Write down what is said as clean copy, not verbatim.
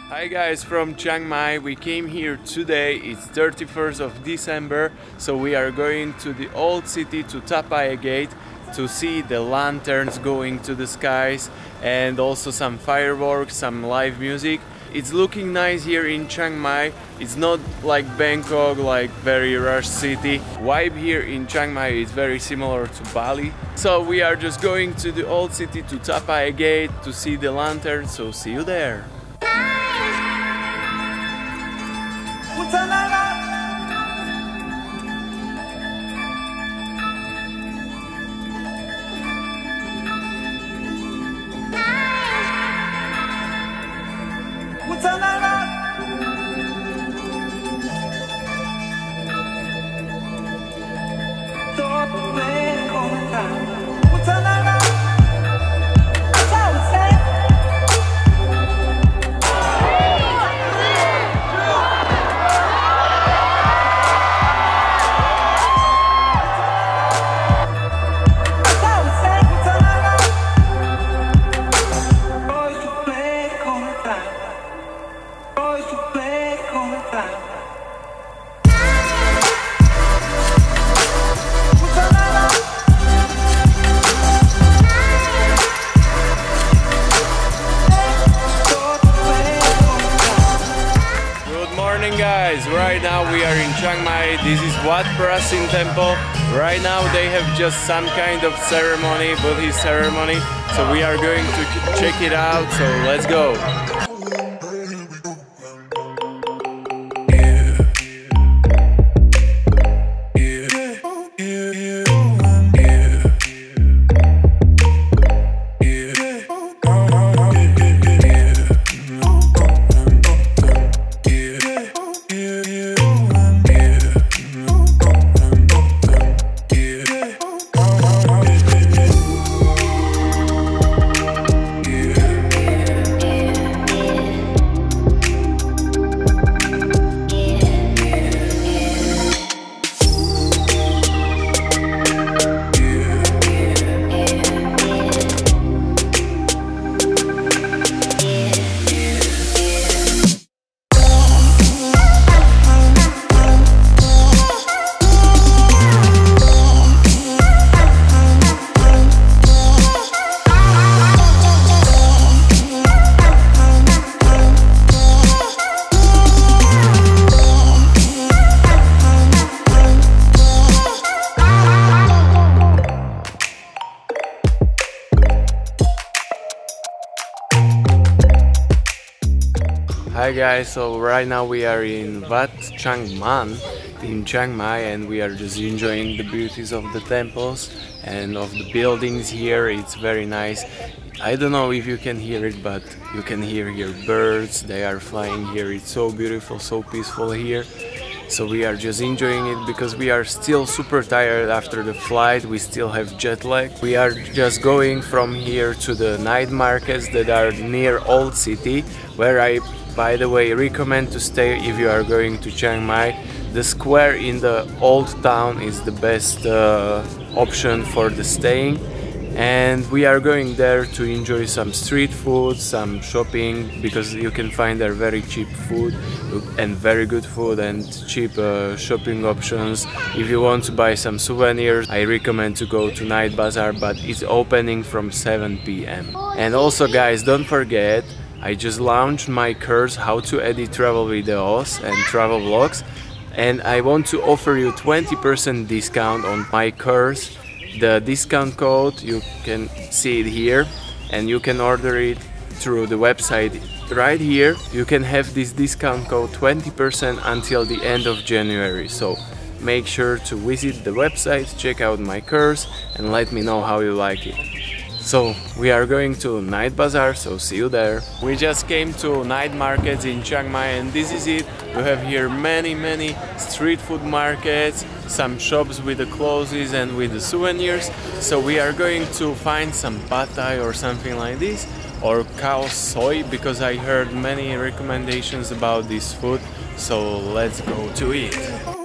Hi guys, from Chiang Mai. We came here today. It's 31st of December, so we are going to the old city, to Tapaya Gate, to see the lanterns going to the skies and also some fireworks, some live music. It's looking nice here in Chiang Mai. It's not like Bangkok, like very rush city. Vibe here in Chiang Mai is very similar to Bali. So we are just going to the old city, to Tapaya Gate, to see the lanterns, so see you there. Guys, right now we are in Chiang Mai. This is Wat Prasin Temple. Right now they have just some kind of ceremony, Buddhist ceremony. So we are going to check it out. So let's go. Hi guys, so right now we are in Wat Chiang Man in Chiang Mai, and we are just enjoying the beauties of the temples and of the buildings here. It's very nice. I don't know if you can hear it, but you can hear here birds. They are flying here. It's so beautiful, so peaceful here. So we are just enjoying it because we are still super tired after the flight. We still have jet lag. We are just going from here to the night markets that are near Old City, where I, by the way, recommend to stay if you are going to Chiang Mai. The square in the old town is the best option for the staying. And we are going there to enjoy some street food, some shopping, because you can find there very cheap food and very good food and cheap shopping options. If you want to buy some souvenirs, I recommend to go to Night Bazaar, but it's opening from 7 p.m. And also guys, don't forget, I just launched my course How to Edit Travel Videos and Travel Vlogs, and I want to offer you 20% discount on my course. The discount code, you can see it here, and you can order it through the website right here. You can have this discount code 20% until the end of January. So make sure to visit the website, check out my course, and let me know how you like it. So we are going to Night Bazaar, so see you there. We just came to night markets in Chiang Mai, and this is it. We have here many street food markets, some shops with the clothes and with the souvenirs. So we are going to find some pad thai or something like this, or cow soy, because I heard many recommendations about this food. So let's go to it.